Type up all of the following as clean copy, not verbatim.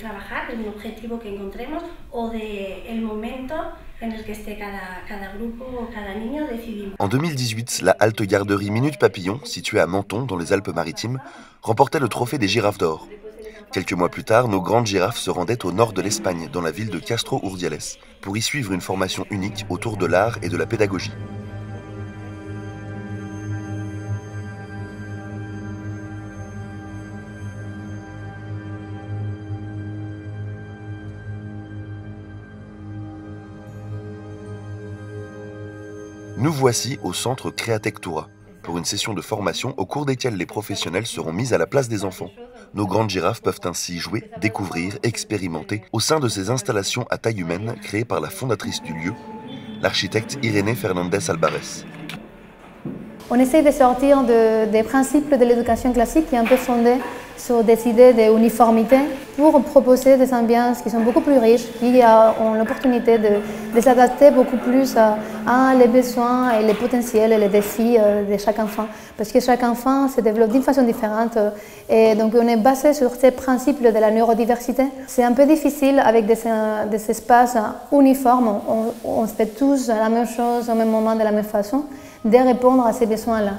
Trabajar en un objetivo que encontremos o del momento en el que esté cada grupo o cada niño decidimos. En 2018, la halte garderie Minute Papillon, située à Menton, dans les Alpes-Maritimes, remportait le trophée des girafes d'or. Quelques mois plus tard, nos grandes girafes se rendaient au nord de l'Espagne, dans la ville de Castro Urdiales, pour y suivre une formation unique autour de l'art et de la pédagogie. Nous voici au centre Créatectura, pour une session de formation au cours desquelles les professionnels seront mis à la place des enfants. Nos grandes girafes peuvent ainsi jouer, découvrir, expérimenter au sein de ces installations à taille humaine créées par la fondatrice du lieu, l'architecte Irénée Fernández Alvarez. On essaie de sortir des principes de l'éducation classique qui est un peu fondée sur des idées d'uniformité pour proposer des ambiances qui sont beaucoup plus riches, qui ont l'opportunité de s'adapter beaucoup plus à les besoins et les potentiels et les défis de chaque enfant. Parce que chaque enfant se développe d'une façon différente et donc on est basé sur ces principes de la neurodiversité. C'est un peu difficile avec des espaces uniformes, on fait tous la même chose au même moment de la même façon, de répondre à ces besoins-là.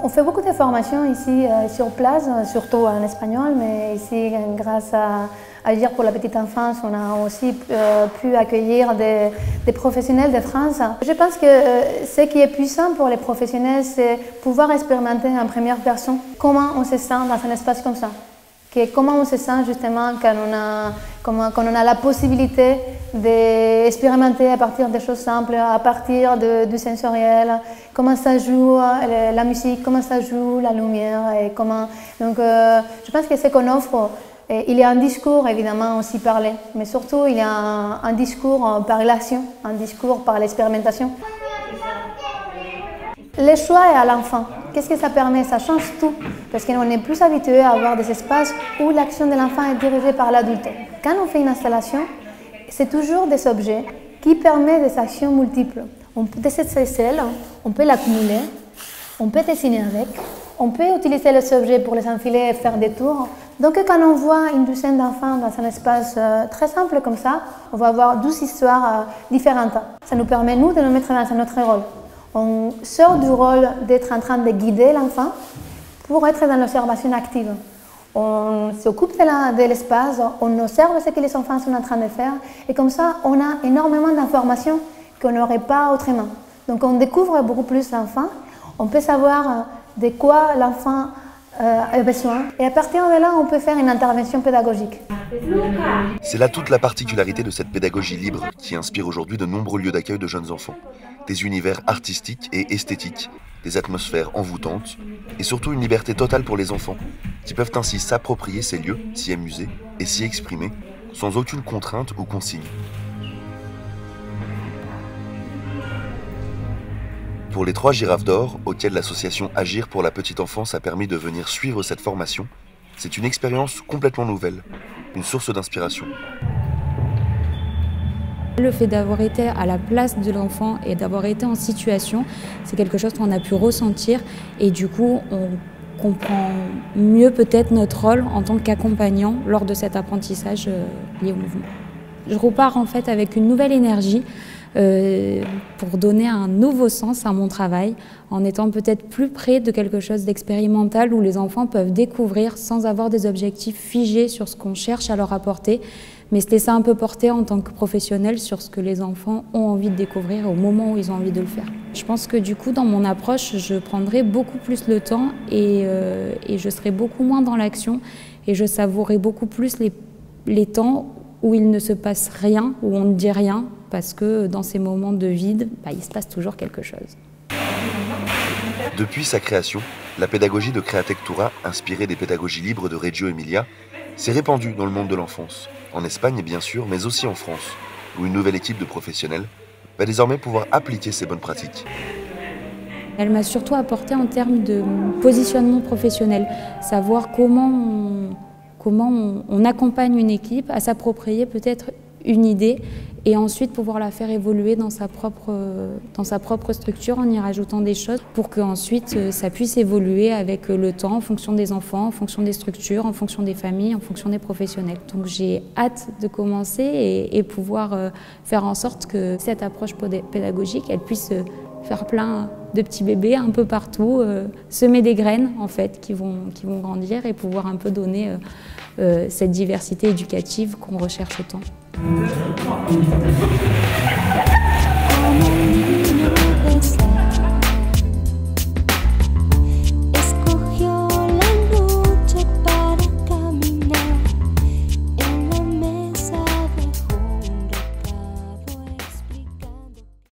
On fait beaucoup de formations ici sur place, surtout en espagnol, mais ici, grâce à Agir pour la petite enfance, on a aussi pu accueillir des professionnels de France. Je pense que ce qui est puissant pour les professionnels, c'est pouvoir expérimenter en première personne comment on se sent dans un espace comme ça. Comment on se sent justement quand on a la possibilité d'expérimenter à partir des choses simples, à partir du sensoriel, comment ça joue la musique, comment ça joue la lumière. Et comment... Donc je pense que ce qu'on offre, il y a un discours évidemment aussi parlé, mais surtout il y a un discours par l'action, un discours par l'expérimentation. Le choix est à l'enfant. Qu'est-ce que ça permet? Ça change tout, parce qu'on est plus habitué à avoir des espaces où l'action de l'enfant est dirigée par l'adulte. Quand on fait une installation, c'est toujours des objets qui permettent des actions multiples. De cette aisselle, on peut l'accumuler, on peut dessiner avec, on peut utiliser les objets pour les enfiler et faire des tours. Donc quand on voit une douzaine d'enfants dans un espace très simple comme ça, on va avoir 12 histoires différentes. Ça nous permet, nous, de nous mettre dans un autre rôle. On sort du rôle d'être en train de guider l'enfant pour être dans l'observation active. On s'occupe de l'espace, on observe ce que les enfants sont en train de faire et comme ça, on a énormément d'informations qu'on n'aurait pas autrement. Donc on découvre beaucoup plus l'enfant, on peut savoir de quoi l'enfant a besoin et à partir de là, on peut faire une intervention pédagogique. C'est là toute la particularité de cette pédagogie libre qui inspire aujourd'hui de nombreux lieux d'accueil de jeunes enfants. Des univers artistiques et esthétiques, des atmosphères envoûtantes et surtout une liberté totale pour les enfants qui peuvent ainsi s'approprier ces lieux, s'y amuser et s'y exprimer sans aucune contrainte ou consigne. Pour les 3 girafes d'or, auxquelles l'association Agir pour la petite enfance a permis de venir suivre cette formation, c'est une expérience complètement nouvelle, une source d'inspiration. Le fait d'avoir été à la place de l'enfant et d'avoir été en situation, c'est quelque chose qu'on a pu ressentir et du coup on comprend mieux peut-être notre rôle en tant qu'accompagnant lors de cet apprentissage lié au mouvement. Je repars en fait avec une nouvelle énergie pour donner un nouveau sens à mon travail, en étant peut-être plus près de quelque chose d'expérimental où les enfants peuvent découvrir sans avoir des objectifs figés sur ce qu'on cherche à leur apporter, mais se laisser un peu porter en tant que professionnel sur ce que les enfants ont envie de découvrir au moment où ils ont envie de le faire. Je pense que du coup, dans mon approche, je prendrai beaucoup plus le temps et je serai beaucoup moins dans l'action et je savourerai beaucoup plus les temps où il ne se passe rien, où on ne dit rien, parce que dans ces moments de vide, il se passe toujours quelque chose. Depuis sa création, la pédagogie de Créatectura, inspirée des pédagogies libres de Reggio Emilia, s'est répandue dans le monde de l'enfance, en Espagne bien sûr, mais aussi en France, où une nouvelle équipe de professionnels va désormais pouvoir appliquer ces bonnes pratiques. Elle m'a surtout apporté en termes de positionnement professionnel, savoir comment on accompagne une équipe à s'approprier peut-être une idée et ensuite pouvoir la faire évoluer dans sa propre structure en y rajoutant des choses pour qu'ensuite ça puisse évoluer avec le temps en fonction des enfants, en fonction des structures, en fonction des familles, en fonction des professionnels. Donc j'ai hâte de commencer et pouvoir faire en sorte que cette approche pédagogique, elle puisse faire plein de petits bébés un peu partout, semer des graines en fait qui vont grandir et pouvoir un peu donner cette diversité éducative qu'on recherche autant. 2, 3.